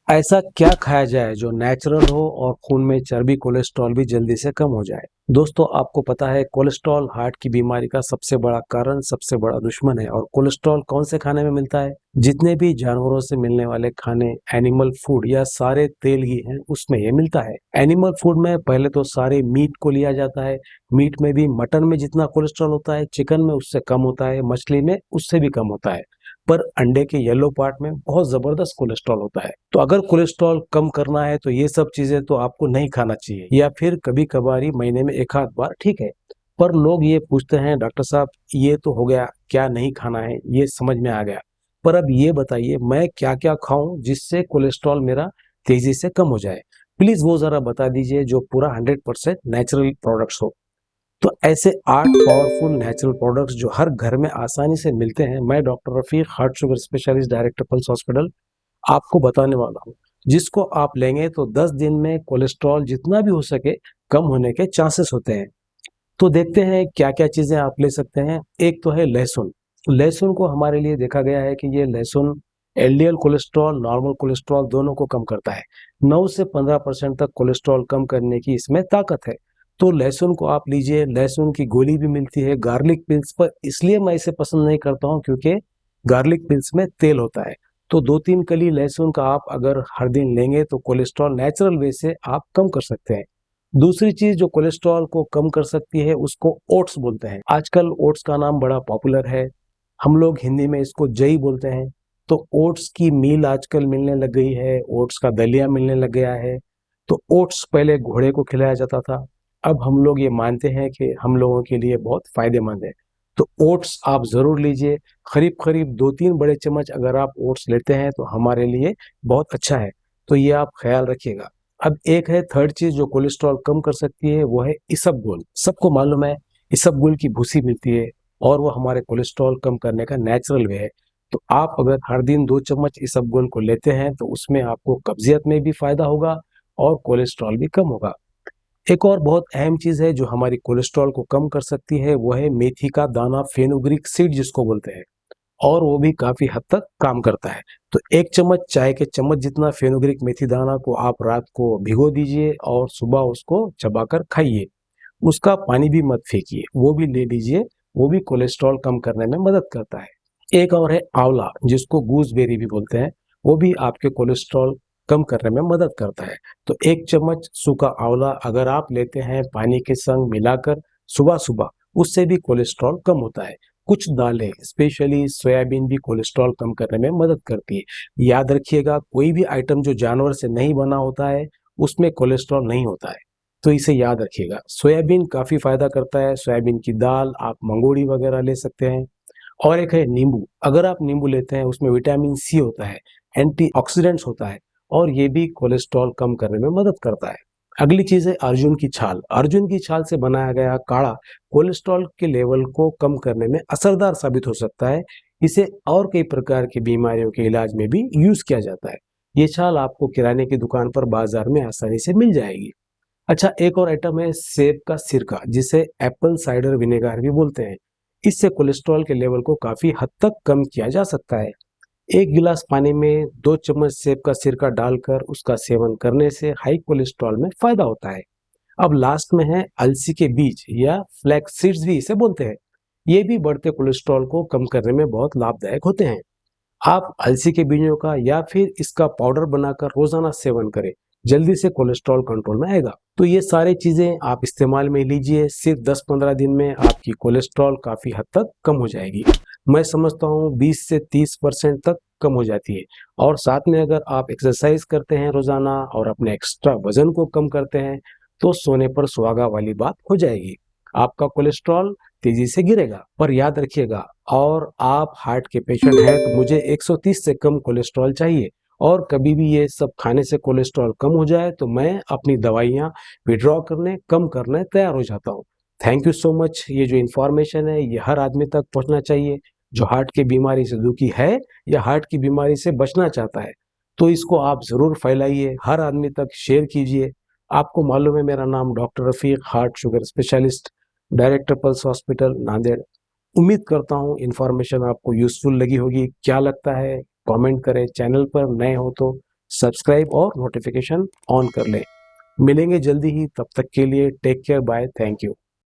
ऐसा क्या खाया जाए जो नेचुरल हो और खून में चर्बी कोलेस्ट्रॉल भी जल्दी से कम हो जाए। दोस्तों, आपको पता है कोलेस्ट्रॉल हार्ट की बीमारी का सबसे बड़ा कारण, सबसे बड़ा दुश्मन है। और कोलेस्ट्रॉल कौन से खाने में मिलता है? जितने भी जानवरों से मिलने वाले खाने, एनिमल फूड या सारे तेल ही हैं, उसमें ये मिलता है। एनिमल फूड में पहले तो सारे मीट को लिया जाता है। मीट में भी मटन में जितना कोलेस्ट्रॉल होता है, चिकन में उससे कम होता है, मछली में उससे भी कम होता है। पर अंडे के येलो पार्ट में बहुत जबरदस्त कोलेस्ट्रॉल होता है। तो अगर कोलेस्ट्रॉल कम करना है तो ये सब चीजें तो आपको नहीं खाना चाहिए, या फिर कभी कभार ही महीने में एक आध बार ठीक है। पर लोग ये पूछते हैं, डॉक्टर साहब ये तो हो गया, क्या नहीं खाना है ये समझ में आ गया, पर अब ये बताइए मैं क्या क्या खाऊं जिससे कोलेस्ट्रॉल मेरा तेजी से कम हो जाए। प्लीज वो जरा बता दीजिए जो पूरा 100% नेचुरल प्रोडक्ट्स हो। तो ऐसे 8 पावरफुल नेचुरल प्रोडक्ट्स जो हर घर में आसानी से मिलते हैं, मैं doctor Rafiq, heart sugar specialist, director pulse hospital, आपको बताने वाला हूँ। जिसको आप लेंगे तो 10 दिन में कोलेस्ट्रॉल जितना भी हो सके कम होने के चांसेस होते हैं। तो देखते हैं क्या क्या चीजें आप ले सकते हैं। एक तो है लहसुन। लहसुन को हमारे लिए देखा गया है कि ये लहसुन एलडीएल कोलेस्ट्रॉल, नॉर्मल कोलेस्ट्रॉल दोनों को कम करता है। 9 से 15% तक कोलेस्ट्रॉल कम करने की इसमें ताकत है। तो लहसुन को आप लीजिए। लहसुन की गोली भी मिलती है गार्लिक पिल्स पर, इसलिए मैं इसे पसंद नहीं करता हूँ क्योंकि गार्लिक पिल्स में तेल होता है। तो 2-3 कली लहसुन का आप अगर हर दिन लेंगे तो कोलेस्ट्रॉल नेचुरल वे से आप कम कर सकते हैं। दूसरी चीज जो कोलेस्ट्रॉल को कम कर सकती है उसको ओट्स बोलते हैं। आजकल ओट्स का नाम बड़ा पॉपुलर है, हम लोग हिंदी में इसको जई बोलते हैं। तो ओट्स की मील आजकल मिलने लग गई है, ओट्स का दलिया मिलने लग गया है। तो ओट्स पहले घोड़े को खिलाया जाता था, अब हम लोग ये मानते हैं कि हम लोगों के लिए बहुत फायदेमंद है। तो ओट्स आप जरूर लीजिए। करीब करीब 2-3 बड़े चम्मच अगर आप ओट्स लेते हैं तो हमारे लिए बहुत अच्छा है। तो ये आप ख्याल रखिएगा। अब एक है थर्ड चीज जो कोलेस्ट्रॉल कम कर सकती है, वो है इसबगोल। सबको मालूम है इसबगोल की भूसी मिलती है और वो हमारे कोलेस्ट्रॉल कम करने का नेचुरल वे है। तो आप अगर हर दिन 2 चम्मच इसबगोल को लेते हैं तो उसमें आपको कब्जियत में भी फायदा होगा और कोलेस्ट्रॉल भी कम होगा। एक और बहुत अहम चीज है जो हमारी कोलेस्ट्रॉल को कम कर सकती है, वो है मेथी का दाना, फेनुग्रीक सीड जिसको बोलते हैं। और वो भी काफी हद तक काम करता है। तो 1 चम्मच चाय के चम्मच जितना फेनुग्रीक मेथी दाना को आप रात को भिगो दीजिए और सुबह उसको चबाकर खाइए। उसका पानी भी मत फेंकिए, वो भी ले लीजिए। वो भी कोलेस्ट्रॉल कम करने में मदद करता है। एक और है आंवला, जिसको गूसबेरी भी बोलते हैं। वो भी आपके कोलेस्ट्रॉल कम करने में मदद करता है। तो 1 चम्मच सूखा आंवला अगर आप लेते हैं पानी के संग मिलाकर सुबह सुबह, उससे भी कोलेस्ट्रॉल कम होता है। कुछ दालें, स्पेशली सोयाबीन, भी कोलेस्ट्रॉल कम करने में मदद करती है। याद रखिएगा, कोई भी आइटम जो जानवर से नहीं बना होता है उसमें कोलेस्ट्रॉल नहीं होता है। तो इसे याद रखिएगा। सोयाबीन काफी फायदा करता है। सोयाबीन की दाल, आप मंगोड़ी वगैरह ले सकते हैं। और एक है नींबू। अगर आप नींबू लेते हैं उसमें विटामिन सी होता है, एंटीऑक्सीडेंट्स होता है, और ये भी कोलेस्ट्रॉल कम करने में मदद करता है। अगली चीज है अर्जुन की छाल। अर्जुन की छाल से बनाया गया काढ़ा कोलेस्ट्रॉल के लेवल को कम करने में असरदार साबित हो सकता है। इसे और कई प्रकार की बीमारियों के इलाज में भी यूज किया जाता है। ये छाल आपको किराने की दुकान पर, बाजार में आसानी से मिल जाएगी। अच्छा, एक और आइटम है सेब का सिरका, जिसे एप्पल साइडर विनेगर भी बोलते हैं। इससे कोलेस्ट्रॉल के लेवल को काफी हद तक कम किया जा सकता है। 1 गिलास पानी में 2 चम्मच सेब का सिरका डालकर उसका सेवन करने से हाई कोलेस्ट्रॉल में फायदा होता है। अब लास्ट में है अलसी के बीज, या फ्लैक्स सीड्स भी इसे बोलते हैं। ये भी बढ़ते कोलेस्ट्रॉल को कम करने में बहुत लाभदायक होते हैं। आप अलसी के बीजों का या फिर इसका पाउडर बनाकर रोजाना सेवन करें, जल्दी से कोलेस्ट्रॉल कंट्रोल में आएगा। तो ये सारी चीजें आप इस्तेमाल में लीजिए, सिर्फ 10-15 दिन में आपकी कोलेस्ट्रॉल काफी हद तक कम हो जाएगी। मैं समझता हूँ 20 से 30% तक कम हो जाती है। और साथ में अगर आप एक्सरसाइज करते हैं रोजाना और अपने एक्स्ट्रा वजन को कम करते हैं तो सोने पर सुहागा वाली बात हो जाएगी। आपका कोलेस्ट्रॉल तेजी से गिरेगा। पर याद रखिएगा, और आप हार्ट के पेशेंट हैं तो मुझे 130 से कम कोलेस्ट्रॉल चाहिए। और कभी भी ये सब खाने से कोलेस्ट्रॉल कम हो जाए तो मैं अपनी दवाइयाँ विड्रॉ करने, कम करने तैयार हो जाता हूँ। Thank you so much. ये जो इन्फॉर्मेशन है ये हर आदमी तक पहुंचना चाहिए जो हार्ट की बीमारी से दुखी है या हार्ट की बीमारी से बचना चाहता है। तो इसको आप जरूर फैलाइए, हर आदमी तक शेयर कीजिए। आपको मालूम है मेरा नाम doctor Rafiq, heart sugar specialist, director pulse hospital, Nanded. उम्मीद करता हूँ इन्फॉर्मेशन आपको यूजफुल लगी होगी। क्या लगता है कमेंट करें। चैनल पर नए हो तो सब्सक्राइब और नोटिफिकेशन ऑन कर लें। मिलेंगे जल्दी ही, तब तक के लिए take care, bye, thank you.